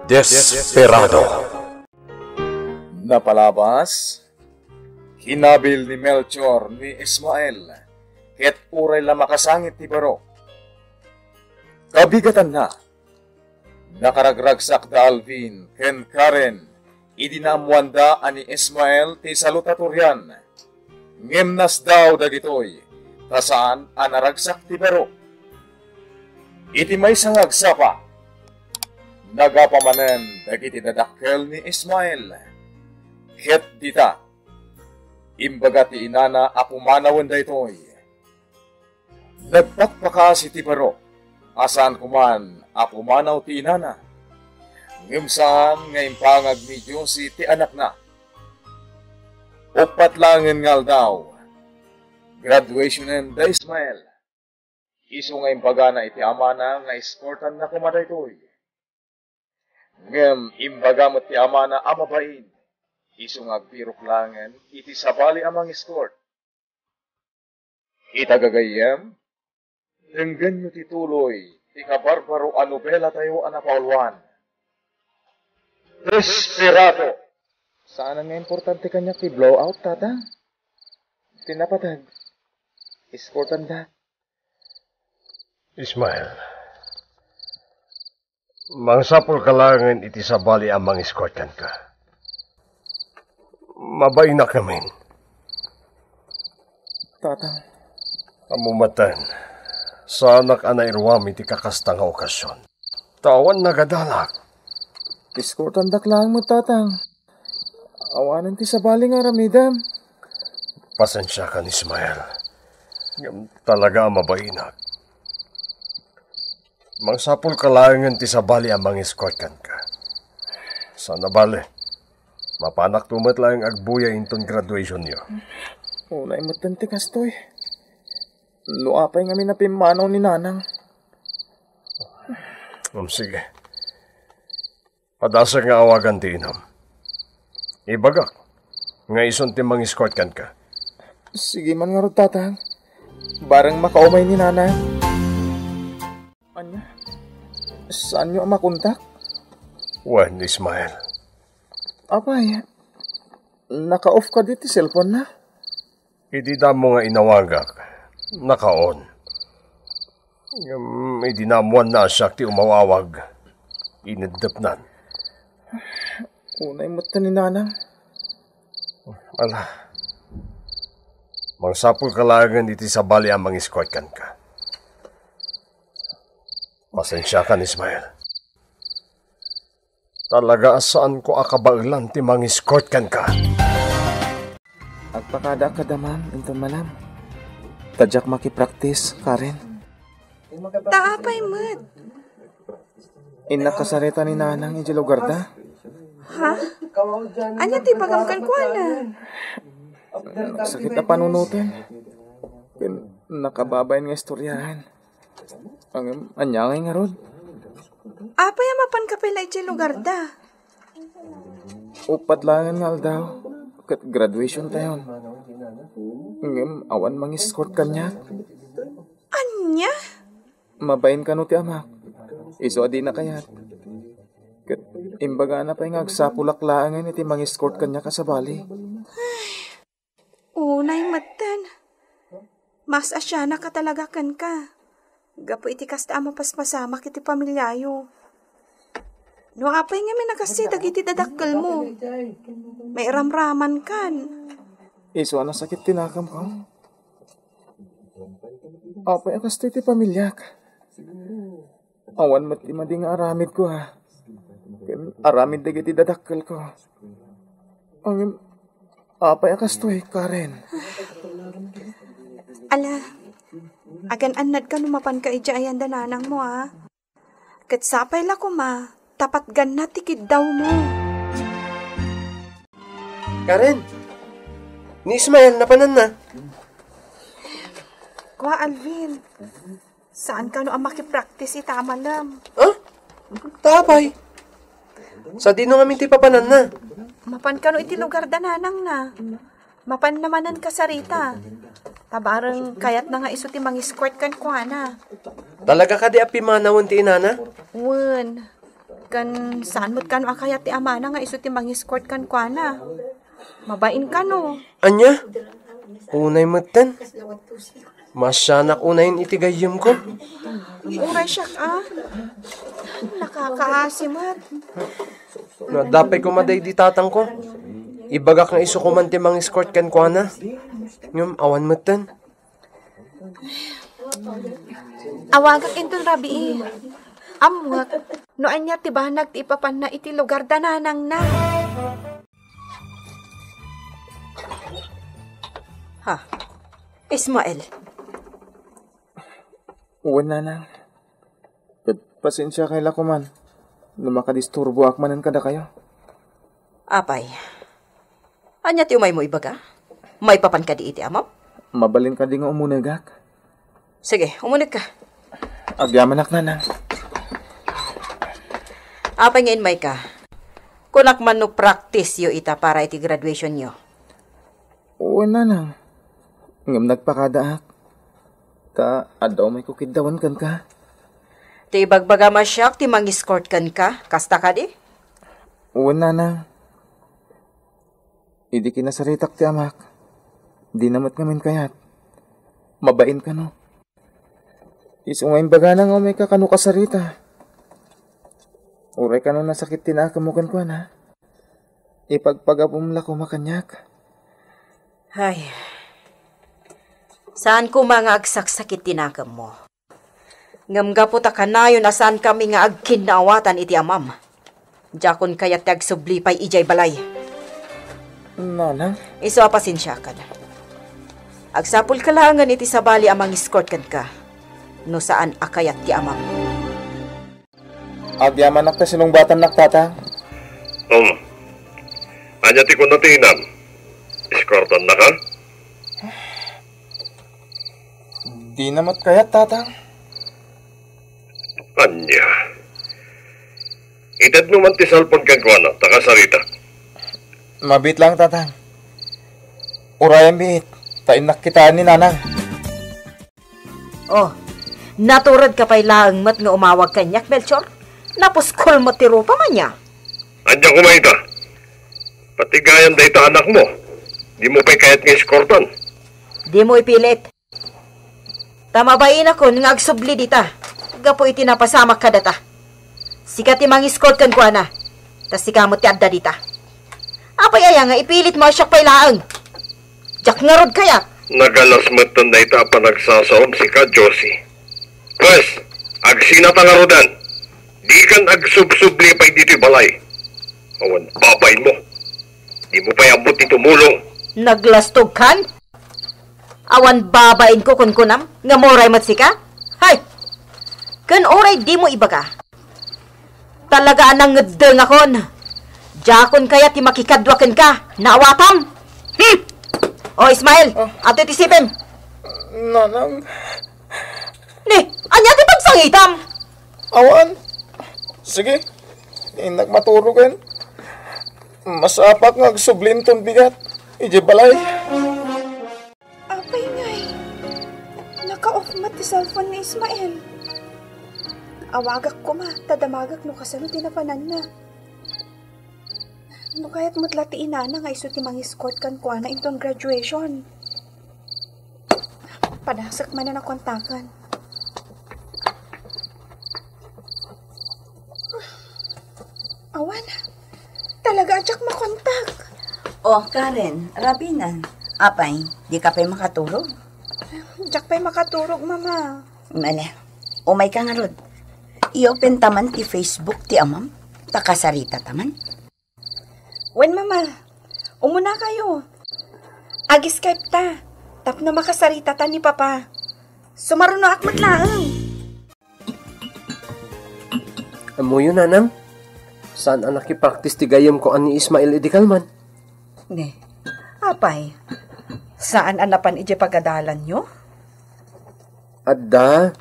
Desperado. Napalabas, hinabil ni Melchor ni Ismael, ket uray la makasangit ti baro. Kabigatan na, nakaragragsak da Alvin, ken Karen, idinamuanda ani Ismael ti salutatoryan. Ngemnas daw dagitoy, tasaan anaragsak ti baro. Iti may sangagsapa, nagapamanen dagiti dadakkel ni Ismael. Ket dita, imbaga ti inana apumanawan daytoy. Nagpakpakasi ti baro, asan kuman apumanaw ti inana. Ngimsaan nga impangag ni Josie ti anak na. Upat langin ngal daw, graduation da Ismael. Iso nga imbaga na iti amana nga escortan na kumadaytoy. Ngem imbaga mo ti amana amabain. Iso nga agpirok langen iti sabali amang escort. Itagagayem, denggan nyo tituloy ti kabarbaro a nobela tayo anapaulwan. Desperado. Saan nga importante kanya ti blowout, tata? Tinapatag. Escortan da. Ismael, mangsapol kalangan iti sabali amang escortan ka. Mabain na kami. Tata. Amumatan, sa anak anairwam iti kakastang okasyon. Tawan nagadalak. Escortan dak lang mo, tatang. Awanan ti sabali nga ramidam. Pasensya ka, Ismael. Talaga mabainak. Mangsapol kalangan ti sabali amang escortan ka. Sana bale, mapanak tumat lang agbuya inton graduation niyo. Unay matanti kastoy. Luapay nga minapimanaw ni nanang. Sige. Padasa nga awagan ti inam. Ibagak, nga ison ti mang escortan ka. Sige man nga ro, tatang. Barang makaumay ni nanang. Anya? Saan nyo makontak? Wen, Ismael. Apay, naka-off ka dito cellphone na? Hindi na mo nga inawagak. Naka-on. Hindi na mo na siya ti umawawag. Inadapnan. Unay mo ni nanang. Ala. Mangsapol kalangan iti sabali amang escortan ka. Pasensya ka, Ismael. Talaga saan ko akabailan ti mang-escortan ka? Agpakada ka damam, inton malam. Tadyak makipraktis, Karen. Taapay mo't. Inakasareta ni nanang iti lugar da. Ha? Anya ti pagamkan ko na? Sakit na panunutin. Nakababayin nga istoryahan. Ang anyangay nga rod. Apay amapan ka pala iti lugar da. Upat langan nga daw. Kat graduation tayo. Ngem awan mang-escort kanya. Anya? Mabayin ka no ti amak. Iso adi na kayat. Kat imbaga na pa yung agsapulaklangan iti mang-escort kanya kasabali. Unay matan. Mas asyana ka talaga kan ka. Gapo iti kasta ama paspasamak iti pamilyayo. No apay nga may nakasidag iti dadakkel mo. May ramraman kan. Iso na sakit tinakam ko. Apay akas iti pamilyak. Awan mati mading aramid ko ha. Aramid dagiti dadakkel ko. Ang apay akas to Karen. Ala, agan anad ka numapan ka iti ayan dananang mo ha. Kat sapay la ko ma, tapat gan na tikid daw mo. Karen, ni Ismael napanan na. Kwa Alvin, saan ka no ang makipractice itama lang? Ah? Tapay. Sa dino nga minti papanan na. Mapan ka no iti lugar dananang na. Mapan namanan ka sarita. Tabarang kayat na nga iso ti mang-escort kan kwa na. Talaga ka di api manawon ti inana? Wen, Kan saan mo't kan akayat ti amana nga iso ti mangiscourt kan kwa na. Mabain ka no. Anya? Unay matan. Masyanak unayin itigayim ko. Uray siya ka. Nakakaasimat. No, dapay ko maday di tatang ko. Ibagak nga iso ko man ti mangiscourt kan kwa na. Ngam, awan matan. Awagak inton rabi amwak. No anya ti banag ti ipapan na iti lugar dananang na. Ha? Ismael. Uwan nanang. Pasensya kay lakuman. No makadisturbo akmanan kada kayo. Apay. Anya ti umay mo ibaga? May papan ka di iti amam? Mabalin ka di nga umunagak. Sige, umunig ka. Agyaman ak nanang. Apay ngayon may ka. Kunak man no practice yo ita para iti graduation yo. Uwan nanang. Ngam nagpakadaak. Ta, adaw may kukiddawan kan ka. Ti bagbaga masyak ti mangiscourt kan ka. Kasta ka di? Uwan nanang. Idi kinasaritak ti amak. Di namat ngamin kayat. Mabain ka no. Isungayin baga na nga may kakano kasarita. Uray ka no nasakit tinakamukan ko na. Ipagpagapumla ko makanyak. Ay. Saan ko mga agsaksakit tinakam mo? Ngamgapo ta kanayo na saan kami nga agkinawatan iti amam. Jakon kayat agsublipay ijay balay. Nanang? Iso apasinsya ka na. Agsapul kalangan iti sabali amang escort kan ka. No saan akayat ti amam. Agyaman nak ta sinungbatan nak tata. Anya ti ko natinan. Escortan na ka? Di namat kayat tata. Anya. Itad mo man ti salpon kang kuwana, takasarita. Mabit lang tata. Urayan bit. Tainak kita ni nanang. Oh, naturad ka pa'y laang mat nga umawag kanyak, Melchor? Napuskol mo tiro pa man niya. Anya kumaita. Patigayan da ita anak mo. Di mo pa'y kayat nga escortan. Di mo ipilit. Tamabain ako nga agsubli dita. Gapo iti napasamak ka data. Sikat imang escort kan kuha na. Tas sikamot ti adda dita. Apay aya nga ipilit mo siya pa'y laang. Jak nga rod kaya. Nagalas matan da ita pa nagsasaom si ka, Josie. Pwes, agsinata nga rodan. Di kan agsubsubli pa'y dito'y balay. Awan babayin mo. Di mo pa'y abot ito mulong. Naglastog kan? Awan babain ko kun kunam nga moray matsika? Hay! Kan oray di mo ibaga. Talaga anang ngedeng akon. Jakon kaya ti makikadwakan ka. Naawatam? O Ismael, ato itisipin. Nanang. Ni, anya ti pagsangitam? Awan. Sige. Inak maturugan. Masapak nga agsublinton bigat. Ije balay. Apay ngay. Naka-off mat ti cellphone ni Ismael. Awagak ko ma, tadamagak no kasano tinapanan na. No kaya't matlati inana nga iso ti mangiscort kan kuha na inton graduation. Padasak man na nakontakan. Awan, talaga adyak makontak. Oh, Karen, Rabinan. Apay, di ka pa'y makatulog? Adyak pa'y makaturog, mama. Mali, umay ka nga rod. I-open taman ti Facebook ti amam. Takasarita taman. Wen, mama. Umuna kayo. Agi-Skype ta. Tap na makasarita ta ni Papa. Sumaruno akmat laang. Amo yun, nanang? Saan ang nakipraktis ti gayam ko ani Ismael Idikalman? Ne, apay. Saan anapan ije pagadalan nyo? Adda.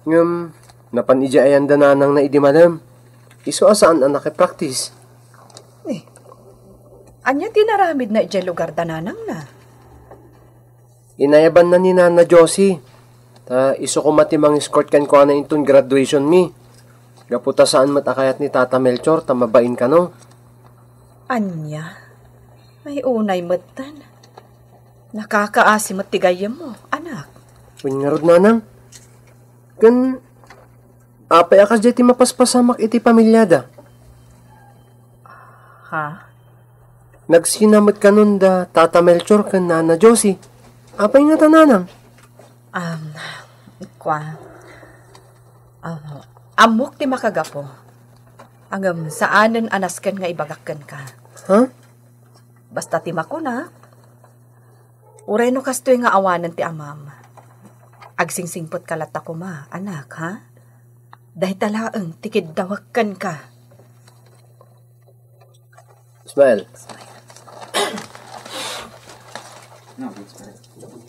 Ngam, napan ija ayan da nanang na idi madam. Iso asaan ang nakipraktis? Ne, anya tinaramid na ije lugar dananang na. Inayaban na ni Nana Josie. Ta iso ko matimang escort kan ko na intong graduation mi. Gaputa saan matakayat ni Tata Melchor, tamabain ka no? Anya, may unay matan. Nakakaasi matigayam mo, anak. Pingarod nanang. Kan, apay akas di ti mapaspasamak iti pamilyada. Ha? Nagsinamot ka nun da Tata Melchor kan Nana Josie. Apay nga tananang? Amok ti makagapo. Agam saanen anasken nga ibagakken ka. Ha? Basta ti makuna. Uray no kastoy nga awanan ti amam. Agsingsingpot kalata ko ma, anak, ha? Dahil talaang tikid dawakkan ka. Ismael.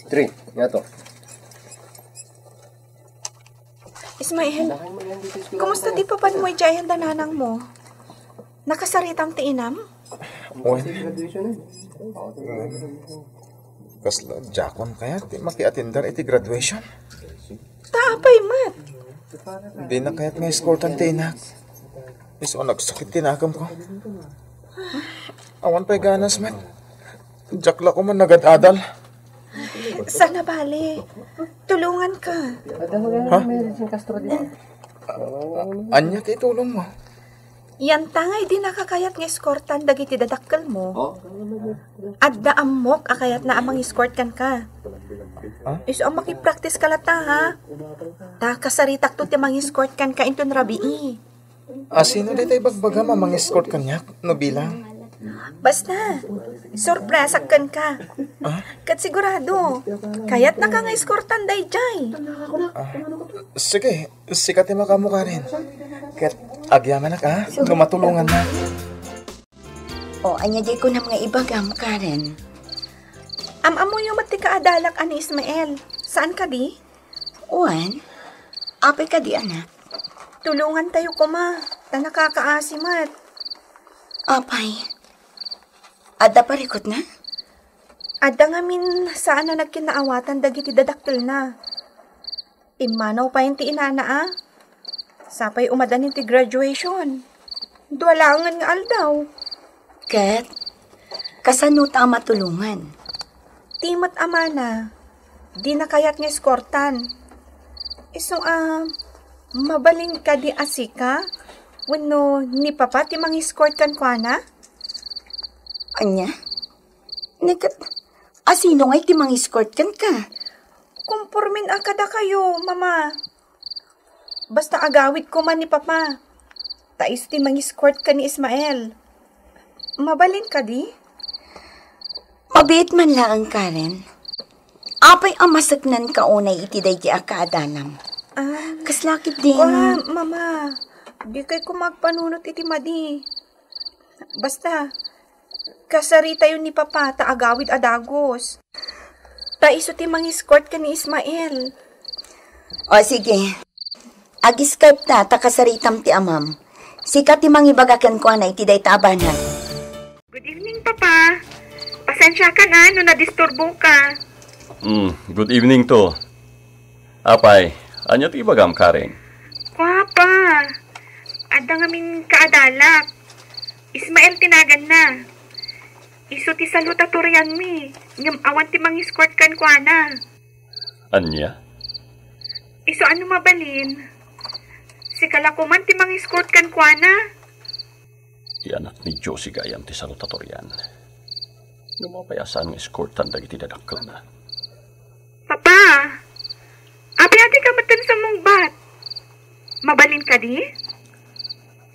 3, yato. Ismael, kumusta di pa mo ijayan dananang mo? Nakasaritang ti inam? Well, kasla, jakon kaya ti makiatindar iti graduation. Taapay mat. Hindi na kaya't nga escortan ti inak. Iso nagsakit tinagam ko. Awan pa'y ganas, man. Jakla ko man nagadadal. Sana bale. Tulungan ka. Ha? Anya kay tulong mo. Yan tangay di nakakayat nga escortan dagiti dadakkel mo. Adda amok akayat na amang escort kan ka. Iso ang makipractice ka lata ha. Ta kasaritak to ti mang escort kan ka inton rabii. Sino di tayo bagbaga mamang escort kanyak? No bilang? Basta, sorpresa kan ka. Kat sigurado, kayat na ka nga escortan day jay. Sige, sikat yung makamukha rin. Kat agyaman na ka, lumatulungan na. Anya di ko na mga ibagam, Karen. Amo yung mati ka adalak ani Ismael. Saan ka di? Uwan, apay ka di, anak. Tulungan tayo ko ma, ta nakakaasimat. Apay, adda parikot na? Adda nga min saan na nagkinaawatan dagiti dadakkel na. Imanaw pa yung ti inana Sapay umadanin ti graduation. Duwalangan nga aldaw. Kat, kasano ta matulungan? Timat amana, di na kayat nga eskortan. Iso mabaling ka di asika? Wano ni papa ti mang escort kan kwa na? Anya? Sino nga'y ti mang escort kan ka? Kumpurmin akada kayo, mama. Basta agawid ko man ni papa. Tais ti mang escort ka ni Ismael. Mabalin ka di? Mabit man lang, Karen. Apay amasagnan ka unay itiday ti akadanam. Kaslakit din. Mama. Di kay ko magpanunot iti madi. Basta, kasari tayo ni papa ta agawid adagos. Ta iso ti mang-escort ka ni Ismael. Sige. Ag-skype ta kasaritam ti amam. Sikat ti mangibagakan ko na iti day tabanan. Good evening, papa. Pasensya ka na, no nadisturbo ka. Good evening to. Apay, anya ti bagam Karen? Papa, adda nga min kaadalak. Ismael tinagan na. Iso ti salutatorian mi. Ngam awan ti mang-escort kan kwa na. Anya? Iso ano mabalin? Si kalakuman ti mang-escort kan kwa na. Anak ni Josie gayam ti salutatorian. Lumapayasan ng escortan dagiti dadakkel na. Papa, abi-abi ka matan sa mong bat. Mabalin ka di?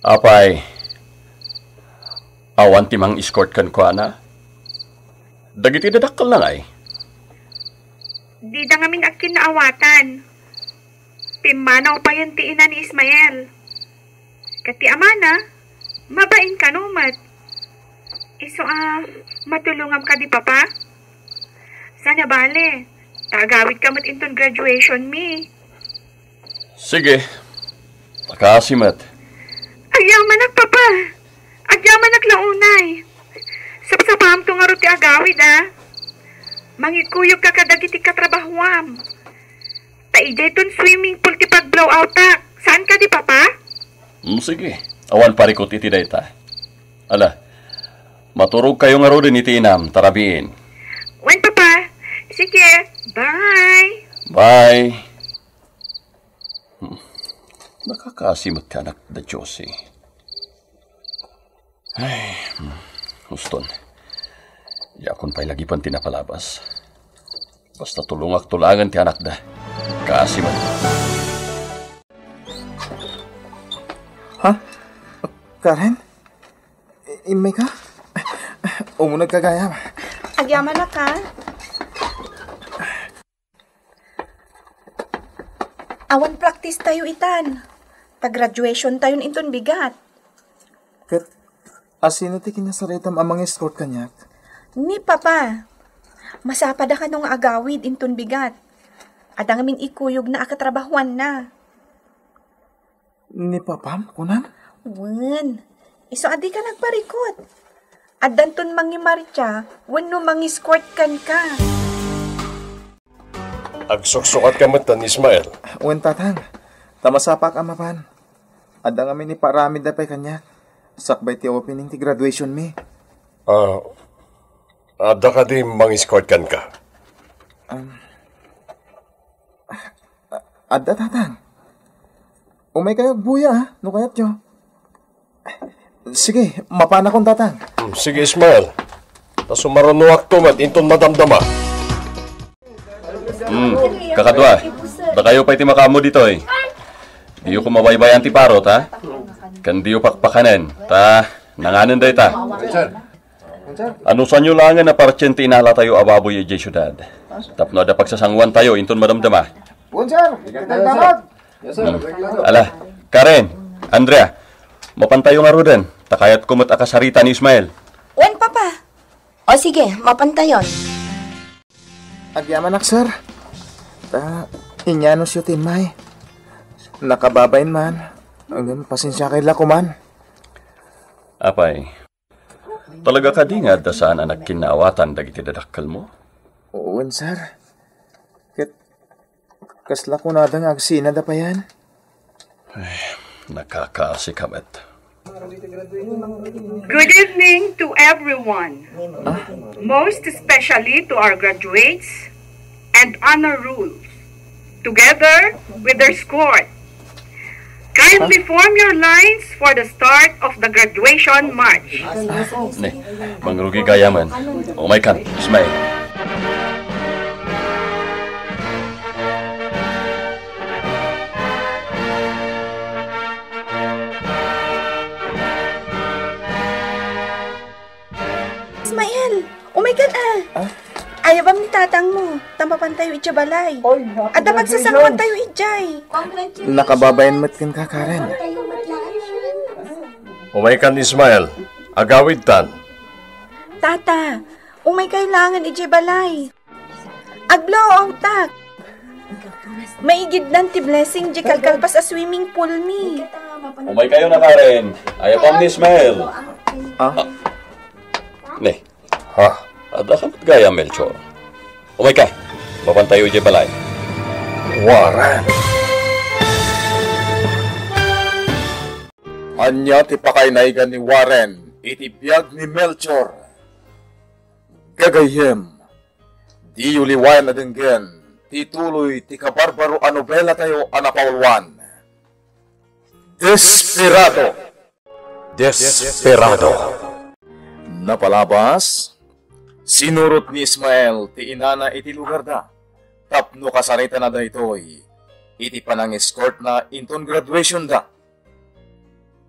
Apay, awan ti mang-escort kan kwa na? Dagiti dadakkel na ngay. Di da ngamin akin na awatan. Pimanaw pa yan ti ina ni Ismael. Kati amana, mabain ka numat. Iso matulungam ka di papa? Sana bale, tagawid ka mat inton graduation mi. Sige, makasimat. Agyaman papa. Agyaman launay. Sapsapam to nga ti agawid Mangikuyog ka kadagiti katrabahuam. Taijay ton swimming pool ti pag-blow out Saan ka di papa? Sige, awan parikot iti dayta. Ala, maturog kayo nga ro din iti inam, tarabiin. Wen, Papa. Sige, bye. Bye. Nakakasimot ka, anak da Josie. Ay, Houston. Yakon pa'y lagi pang tinapalabas. Basta tulungak tulangan ti anak da. Kaasiman. Ha? Karen? Inmay ka? Umunag ka gaya. Agyaman na ka. Awan practice tayo itan. Pag-graduation tayo inton bigat. Kat, asino ti kinasaritam amang escort kanyak? Ni Papa. Masapad ka nung agawid inton bigat. At ang amin ikuyog na akatrabahuan na. Ni Papam, kunam? Wen, iso adi ka nagparikot. At danton mangi Maritya, wen no mangi escort kan ka. Agsuksukat ka matan, Ismael. Wen tatang, tamasapak amapan. Adang amin ni paramid na pa'y kanyak. Sakbay ti opening ti graduation mi. Ada ka di mang-escort kan ka. Adda tatang. Umay kayo buya ha, no kayat nyo. Sige, mapana kong tatang. Sige, Ismael. Tasumarunuak to mat inton madamdama. Kakadwa, da kayo pa'y timakamo dito eh. Diyo ko mabaybayan ti parot, ha? Kan diyo pakpakanen, ta, nanganan day ta. Ano sa nyo langan na partyente inala tayo ababoy e syudad. Tapno ada pagsasangwan tayo, inton madamdama. Ala, Karen, Andrea, mapantayo nga ro din. Takayat kumot akasarita ni Ismael. Wen, Papa. O sige, mapantayon. Agyaman ak, sir. Inyanos yu tinmay. Nakababain man. Ang pasensya kay lakuman. Apay, talaga ka di nga da saan anak kinawatan dagiti dadakkel mo? Wen, sir. Kasla ko na dang agsina da pa yan. Nakakaasikamet. Good evening to everyone, most especially to our graduates and honor rules, together with their escort. Kindly form your lines for the start of the graduation march. Ne, mangrugi gayaman. Umay kan, Ismail. Ismael, oh my God Ayabam ni tatang mo, tamapan tayo ityabalay. At pagsasangwan tayo itjay. Nakababayan mat kan ka, Karen. Umay kan, Ismael. Agawid tan. Tata, umay kailangan ityabalay. Aglow autak. Maigid nan ti blessing di kalkalpas a swimming pool mi. Umay kayo na, Karen. Ayaw pang ni Ismael. Ne, Ha? ada ka gaya, Melchor. Umay ka, mapantayo di balay. Waran. Anya ti pakainaigan ni Warren, itibiyag ni Melchor. Gagayem, di uliwayan na dinggen, tituloy ti kabarbaro a nobela tayo anapawalwan. Desperado. Desperado. Napalabas, sinurot ni Ismael ti inana iti lugar da. Tapno kasarita na da ito'y iti panang escort na inton graduation da.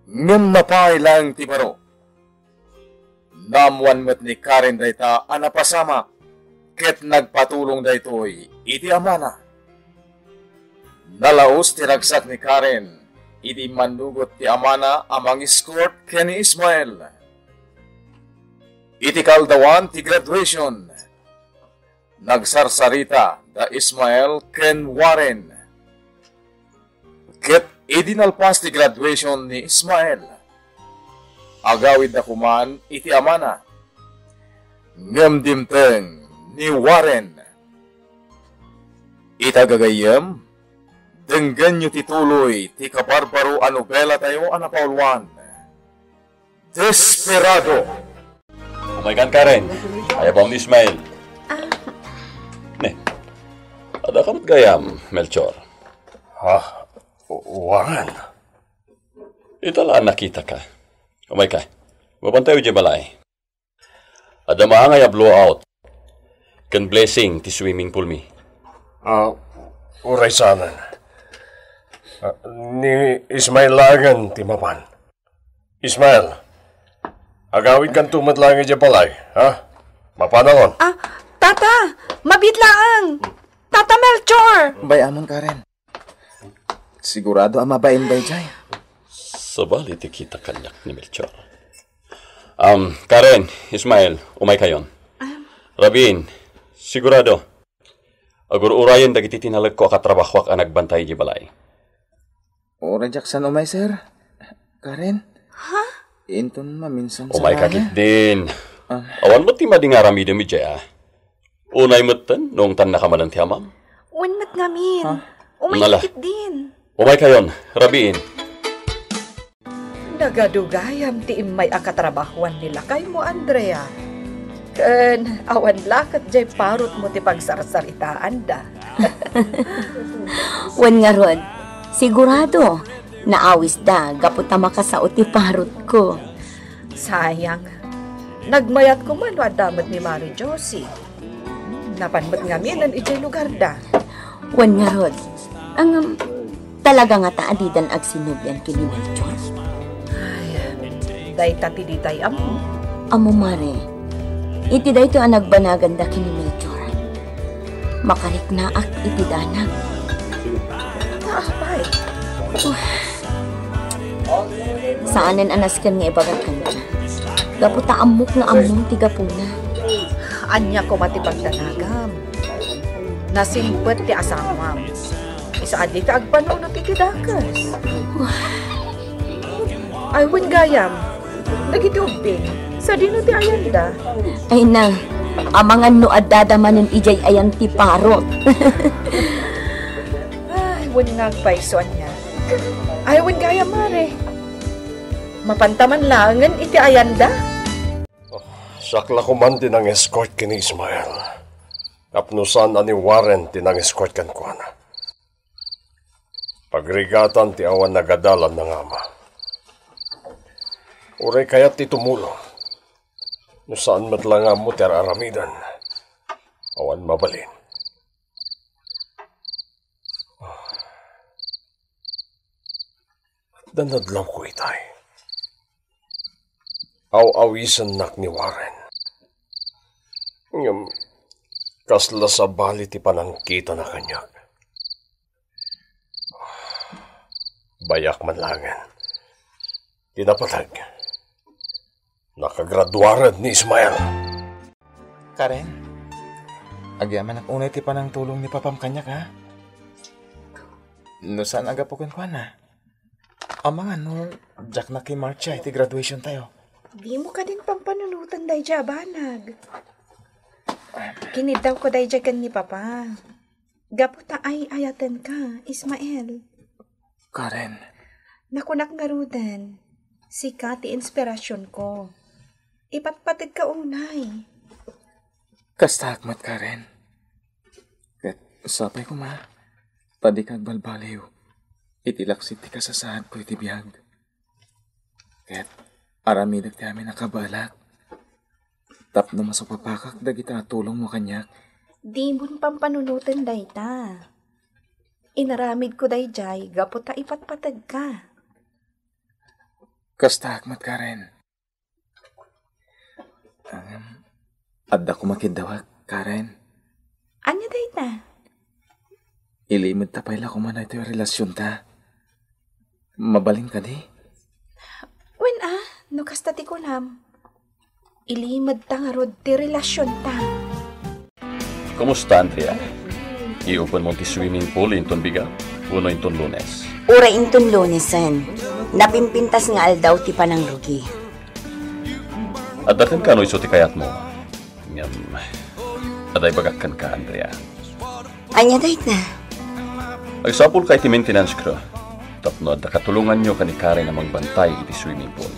Ngem napay lang ti baro. Namuan met ni Karen da ita anapasama ket nagpatulong da ito'y iti amana. Nalaos ti ragsak ni Karen iti manugot ti amana amang escort ken ni Ismael. Iti kaldawan ti graduation. Nagsarsarita da Ismael ken Warren. Ket idinalpas ti graduation ni Ismael. Agawid na kuman iti amana. Ngem dimteng ni Warren. Itagagayem, Denggan nyo tituloy, ti kabarbaro a nobela tayo a napauluan. Desperado! Umaikan ka rin. Ayaw ba ni Ismael? Ne, ada ka gayam, Melchor. Ha? Warren? Italaan nakita ka. Umay ka. Mapantayo di balay. Ada maangay a blowout. Kan blessing ti swimming pool mi. Uray sana. Ni Ismael lagan ti mapan. Ismael, agawid kan tumat lang di balay, ha? Mapanangon. Tata! Mabitlaang! Tata Melchor! Bayamon ka rin. Sigurado ang mabain day jay. Sabali ti kita kanyak ni Melchor. Karen, Ismael, umay kayon. Rabin, sigurado. Agur urayan dagiti tinalag ko akatrabahwak ang nagbantay di balay. Ora Jackson umay, sir. Karen? Ha? Inton maminsan sa Umay kakit din. Awan mo ti madingarami demi jaya. Unay motten, noong tan nakamanan ti amam. Unmat ngamin. Ngala. Umayikit din. Umay kayon, Rabin. Nagadugayam ti imay akatrabahuan nila kay mo, Andrea. Ken, awan lakat jay parot mo ti pagsarsaritaan da. Wan nga rod, sigurado, naawis da, gaputa makasaot ti parot ko. Sayang, nagmayat ko man wadamot ni Mari Josie. Napanmat nga minan ijay lugar da. Wan nga rod, ang talaga nga taadidan ag sinubyan kini Melchor. Day tati di tay amo. Amo mare, iti da ito ang nagbanaganda kini Melchor. Makariknaak iti danag. Taapay. Saanen anaskan nga ibagakan ka. Gaputa amok nga among tigapuna. Anya ko matipagdanagam. Nasimpet ti asamam. Isaad di ka agpanunot iti dakas. Ay, wen gayam. Nagiti ubing. Sa dino ti ayanda. Ay na, amangan no adadamanin ijay ayan ti parot. Ay, wen nga agpaisoan niya. Ay, wen gayam, mare. Mapantaman langan iti ayanda. Sakla ko man din ang escort kini Ismael. Kapnusan ani Warren din ang escort kan kuana. Pagrigatan ti awan nagadalan ng ama. Uray kayat ti tumulo. No saan matlang mo ti aramidan. Awan mabalin. Danadlaw ko itay. Aw-awisan nak ni Warren. Ngam, kasla sa bali ti panangkita na kanyag. Bayak man langan. Tinapatag. Nakagraduarad ni Ismael. Karen, agyaman ang unay ti panang tulong ni papam kanyak, ha? No saan aga po kan na? Amangan no, Jack na kay Marcha, iti graduation tayo. Di mo ka din pampanunutan day dya, banag. Kinidaw ko day dya kan ni Papa. Gaputa ay ayatan ka, Ismael. Karen. Nakunak nga rudan. Si Kati inspirasyon ko. Ipatpatid ka unay. Kasta akmat, Karen. Kat sapay ko ma, tadi kag balbaliw. Itilaksit ti kasasahad ko iti biyag. Kat aramidag ti amin nakabalak. Tapno masupapakak dagita tulong mo kanyak. Di mo pampanunutan day ta. Inaramid ko day jay, gaputa ipatpatid ka. Kasta akmat, Karen. Adda ko makidawak, Karen. Anya day ta? Ilimod ta pala ko man ito yung relasyon ta. Mabaling ka di? Wen no kasta ti kunam. Ilimad ta nga rod ti relasyon ta. Kumusta, Andrea? Iupan mo ti swimming pool inton biga, uno inton Lunes. Ura inton Lunesan. Napimpintas nga aldaw ti panang rugi. At datin ka no iso ti kayat mo. Ngam, aday bagakan ka, Andrea. Anya dahit na. Agsapol kay ti maintenance crew. Tapno at katulungan nyo kani Karen na magbantay iti swimming pool.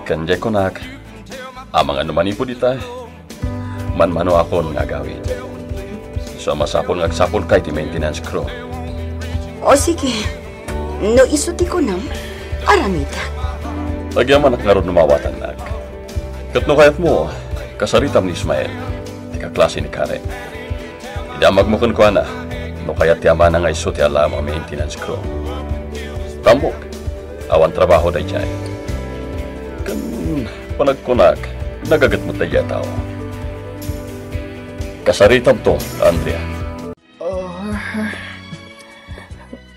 Kanjay ko nak, amang ano manipo dita, manmano ako nga gawin. So masapol nga agsapol kay ti maintenance crew. O sige, no isuti ko nam, aramita. Agyaman at nga ron numawatan nak. Katno kayat mo, kasaritam ni Ismael, ti kaklase ni Karen. Idamag mo kun ko na, no kayat yaman na nga iso ti alam ang maintenance crew. Tambok, awan trabaho day jay. Kan panagkunak, nagagat mo tayo tao. Kasaritam to, Andrea.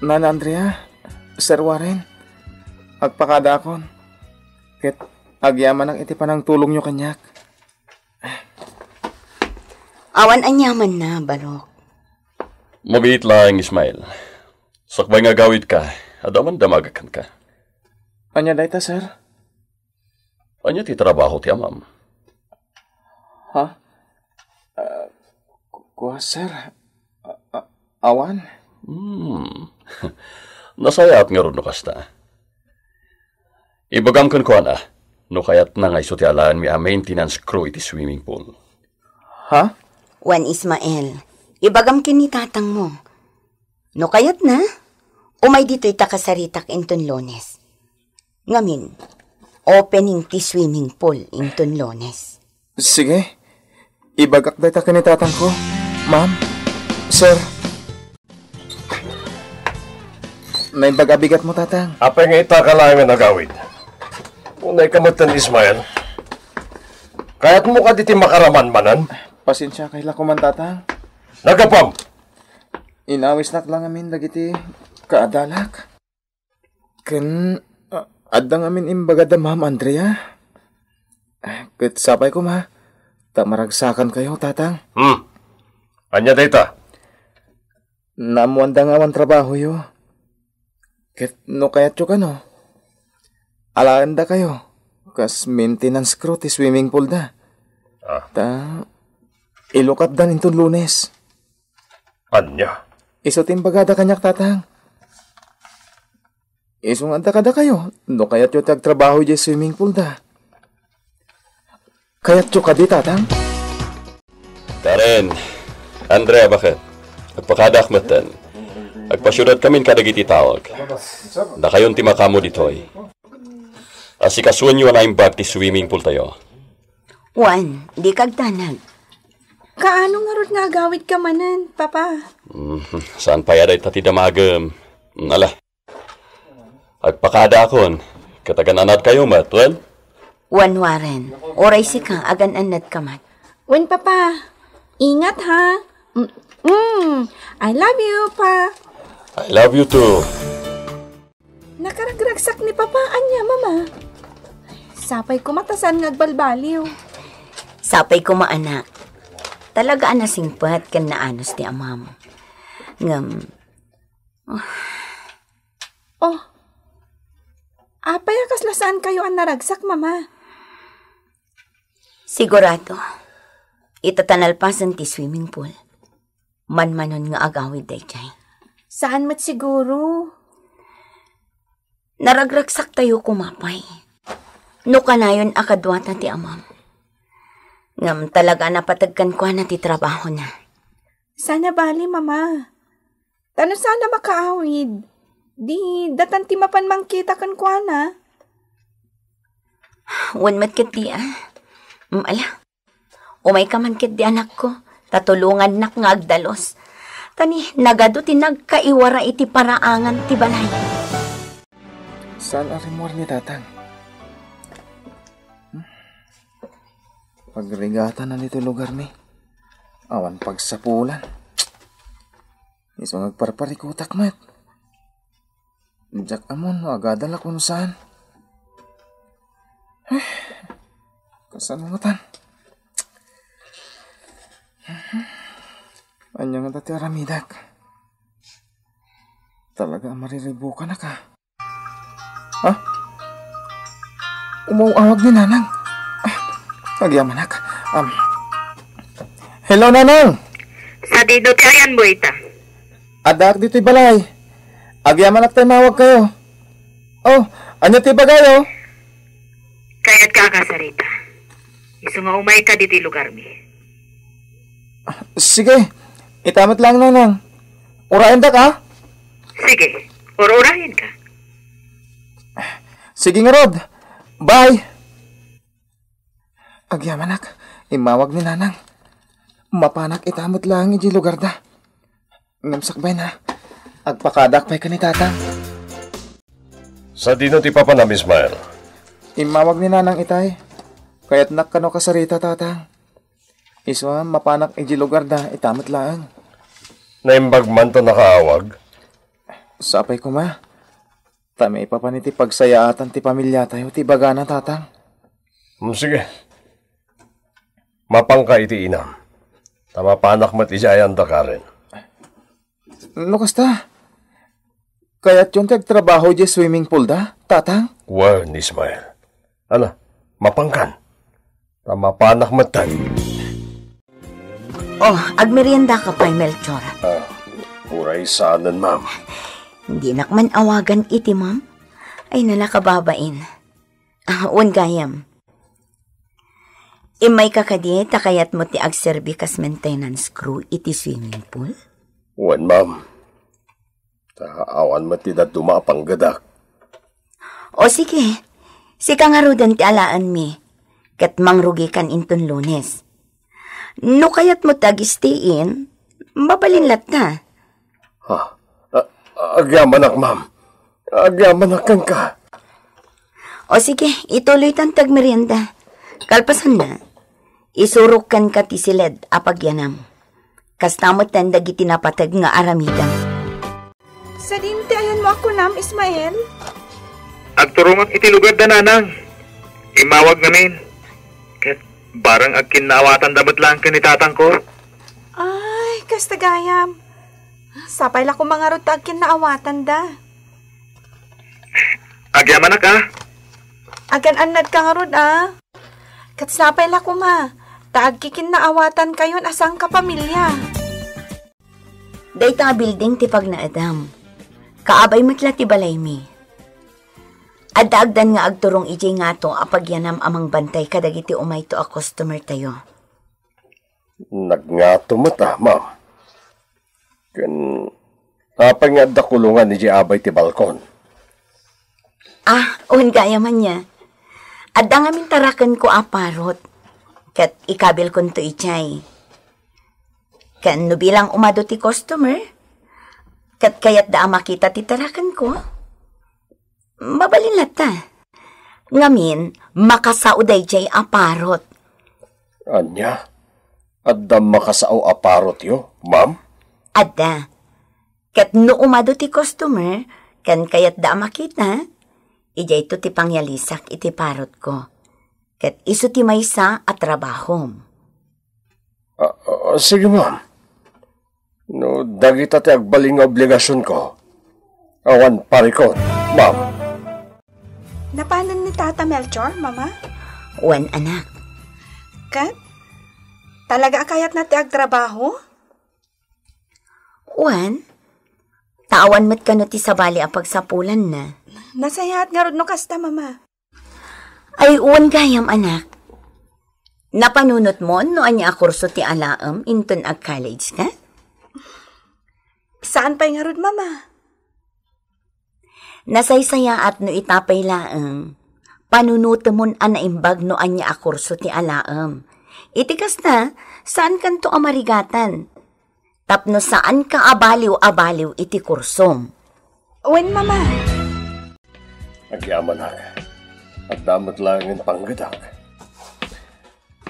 Nan Andrea, Sir Warren, agpakada akon. Ket agyaman ang iti panang tulong nyo kanyak. Awan anyaman na, Barok. Mabiit lang, Ismael. Sakbay nga gawid ka, adaman damagakan ka. Anya dayta, sir? Anya ti trabaho ti amam? Ha? Kuha, sir. Awan? Nasaya at nga ron no kasta. Ibagam kan ko na, no kayat na nga iso ti alaan mi a maintenance crew iti swimming pool. Ha? Juan Ismael, ibagam kini tatang mo. No kayat na, umay dito itakasaritak inton Lones. Ngamin, opening ti swimming pool inton Lones. Sige, ibagak dayta kini tatang ko. Ma'am, sir. May bagabigat mo, tatang. Apa nga ita ka lang nga nagawid? Unay kamatan, Ismael. Kaya't mo ka diti makaraman-manan? Pasensya kay lakuman, tatang. Nagapam! Inawis nak lang amin dagiti kaadalak. Ken adang amin imbagada, Ma'am Andrea. Ket sapay ko, ma. Tamaragsakan kayo, tatang. Anya dayta? Namuandang awan trabaho yo. Ket no kayat yo kano. Alaanda kayo. Kas maintenance crew ti swimming pool da. Ta ilukat dan intun Lunes. Anya? Iso timbagada kanyak, tatang. Iso nga kada kayo. No kayat yo tagtrabaho di swimming pool da. Kayat yo kadi, tatang. Karen, Andrea, bakit? Agpakadak matan. Agpasyudad kamin kadagiti tawag. Na kayon ti makamo ditoy. Asikasuan nyo na imbag ti swimming pool tayo. Juan, di kagtanag. Kaano nga ron nga gawid ka manan, Papa? Saan pa yaday tati damagam? Ala. Agpakada akon. Katagan-anad kayo, matwan? Juan Warren, oray si ka, agan-anad ka mat. Wen, Papa, ingat ha. I love you, Pa. I love you too. Nakaragragsak ni Papa, anya, Mama. Sapay ko matasan ngagbalbaliw. Sapay ko maanak. Talaga anasingpat kan naanos ti amam. Ngam. Oh. Apay akaslasaan kayo ang naragsak, Mama. Sigurado. Itatanalpasan ti swimming pool. Manmanon nga agawid day jay. Saan mat siguro? Naragragsak tayo kumapay. No kanayon akadwata ti amam. Ngam talaga napatagkan ko na ti trabaho na. Sana bali, Mama. Tano sana makaawid. Di datan ti mapan mangkita kan kwa na. Wan matkit di Ala. Umay ka man kit di anak ko. Tatulungan nak nga agdalos. Tani, nagado ti nagkaiwara iti paraangan ti balay. Saan arimor ni tatang? Pagrigatan na nito lugar mi. Awan pagsapulan. Iso ngagparparikutak mat. Dijak amon, agadala kung saan. Kasan mo tan? Anya nga dati aramidak. Talaga mariribukan na ka. Ha? Umawag ni nanang. Nagyaman nak. Hello, nanang. Sa dito tayan mo ita. Adak dito'y balay. Agyaman at tayo mawag kayo. Oh, ano ti bagayo? Kaya't kakasarita. Iso nga umay ka diti lugar mi. Sige, itamat lang nanang. Urain da ka? Sige, urahin ka. Sige nga Rod. Bye. Agyamanak, imawag ni nanang. Mapanak itamot lang iji lugar da. Ngamsakbay na. Agpakadak pa'y kanitatang. Sa dino ti papanam, Ismael. Imawag ni nanang itay. Kaya't nakano kasarita tatang. Iswa, mapanak iji lugar da, itamot lang. Naimbag man to nakaawag. Sapay ko ma. Tami ipapaniti pagsayaatan ti pamilya tayo, ti bagana tatang. Sige. Mapangka iti inam. Tamapanak matisayan da ka rin. No kasta? Kaya't yung tagtrabaho di swimming pool da, tatang? Well, Ismael. Ano, mapangkan. Tamapanak matan. Oh, agmerienda ka pa, Melchor. Uray saanan, ma'am. Hindi nakman awagan iti, ma'am. Ay nalakababain. Gayam. Imay kakadi, takayat mo ti agserbi kas maintenance crew iti swimming pool? Wan, ma'am. Awan mo ti dumapang gadak. O sige, sika nga rudan ti alaan mi. Kat mangrugi kan inton Lunes. No kayat mo tagistiin, mabalinlat na. Ha? Agyamanak, ma'am. Agyamanakan ka. O sige, ituloy tan tagmerienda. Kalpasan na, isurukan ka ti siled apagyanam. Kastamot tan dagiti napatag nga aramidan. Sa dinti ayan mo ako nam, Ismael. Agturungan iti lugar da nanang. Imawag namin. Ket barang agkinawatan damat lang kanitatang ko. Ay, kastagayam. Sapay la ko mga rutag kinaawatan da. Agyaman na ka. Agan-anad ka nga rod, Kat sapay la ko ma. Taag kikinaawatan kayon asang kapamilya. Day ta building ti pagnaadam. Kaabay matla ti balay mi. Adagdan nga agturong ijay nga to apagyanam amang bantay kadagiti umay to a customer tayo. Nagngato mo ta, ma'am. Apay nga da kulungan ni abay ti balkon. Gaya man niya. Adda nga min tarakan ko aparot. Kat ikabil kon to ichay. Kan no bilang umado ti customer. Kat kayat da makita ti tarakan ko. Mabalinlat ta. Ngamin, makasauday jay aparot. Anya? Adda makasao aparot yo, ma'am? Adda. Kat no umado ti customer, kan kayat da makita, ijay to ti pangyalisak iti parot ko. Kat iso ti maysa at trabahom. Sige, ma'am. No, dagita ti agbaling obligasyon ko. Awan parikot, ma'am. Napanan ni Tata Melchor, Mama? Wan anak. Kat? Talaga kayat na ti agtrabaho? Wan? Tawan mo't ka no ti sabali ang pagsapulan na. Nasayahat nga rod no kasta, Mama. Ay, uwan gayam, anak. Napanunot mo no anya kurso ti alaam inton ag college ka? Saan pa'y nga rod, Mama? Nasaysaya at no itapay laang. Panunutemon anaimbag no anya kurso ti alaam. Itikas na, saan kanto amarigatan? Tapno saan ka abaliw-abaliw iti kursom? Uwan, Mama. Agyaman ka. At damat lang ang panggadak.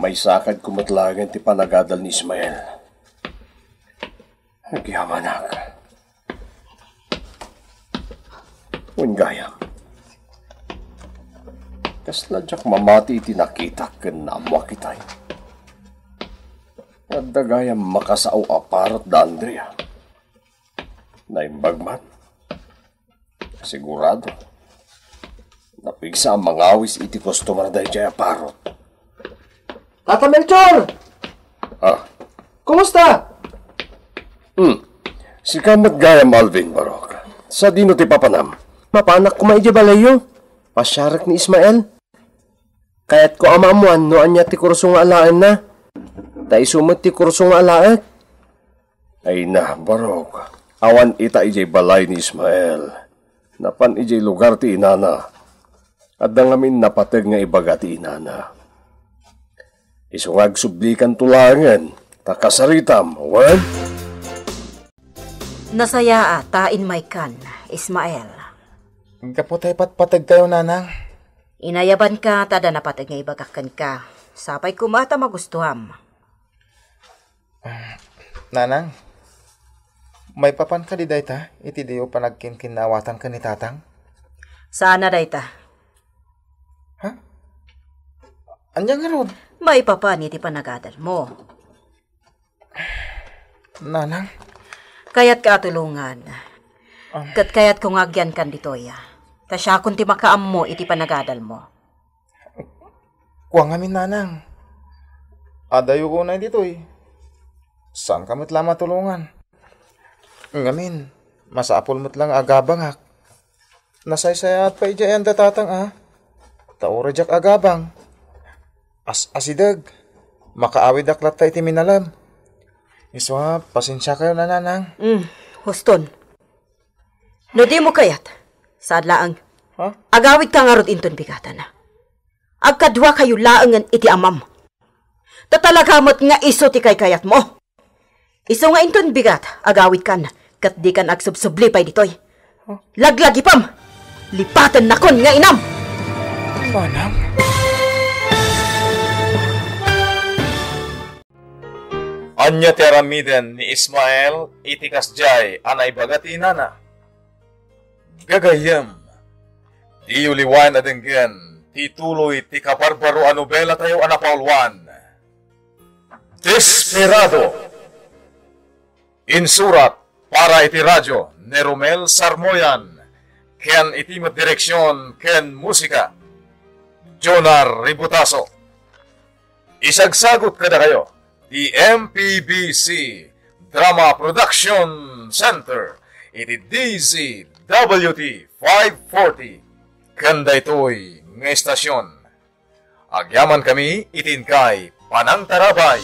May sakad kumatlagan ti panagadal ni Ismael. Agyaman ka. Gayam. Kasladyak mamati iti nakita ken namwa kitay. At dagayam makasao aparat da Andrea. Naimbag man. Sigurado. Napigsa ang mangawis iti customer da iti aparot. Tata Melchor! Ah? Kumusta? Si kamat gaya Malvin Barok. Sa dino ti papanam. Mapanak ko maidya balayo. Pasyarak ni Ismael. Kaya't ko amamuan no anya ti kurso nga alaan na. Ta isumot ti kurso nga alaat. Ay na, Barok. Awan ita ijay balay ni Ismael. Napan ijay lugar ti inana. At ngamin napatag nga ibaga ti inana. Isungag sublikan tulangan. Takasaritam, wan? Nasaya tain may kan, Ismael. Kaputay patpatag kayo, nanang. Inayaban ka, tada napatag nga ibagakan ka. Sapay kumata magustuham. Nanang, may papan ka di dayta? Iti diyo panagkinkinawatan ka ni tatang? Sana dayta. Ha? Anya nga ron? May papan iti panagadal mo. Nanang? Kaya't katulungan. Kat kaya't kung agyan kan ditoya. Ta siya kung ti makaam mo iti panagadal mo. Kuwang amin, nanang. Adayo ko na dito eh. Saan kamit lama tulungan? Ngamin, masapol mo't lang agabang hak. Nasaysayat pa ijayan datatang ah. Taura jak agabang. Asidag. Makaawid aklat ta iti minalam. Iswa, pasensya kayo na, nanang. Huston. No di mo kayat. Saad laang. Ha? Agawid ka nga rod inton bigatan na. Agkadwa kayo laangan iti amam. Tatalagamat nga iso ti kay kayat mo. Iso nga inton bigat, agawid kan. Kat di kan agsubsubli pa'y ditoy. Laglagi pam. Lipatan na kon nga inam. Manang? Anya teramiden ni Ismael itikas jay anay bagati nana. Gagayam. Di uliwan adenggen tituloy ti kabarbaro a nobela tayo anapaulwan. Desperado. Insurat para iti radyo ni Romel Sarmoyan. Ken iti direksyon ken musika. Jonar Ributaso. Isagsagot kada kayo. The MPBC Drama Production Center iti DZWT 540 kanda ito'y nga estasyon. Agyaman kami itin kay Panang Tarabay.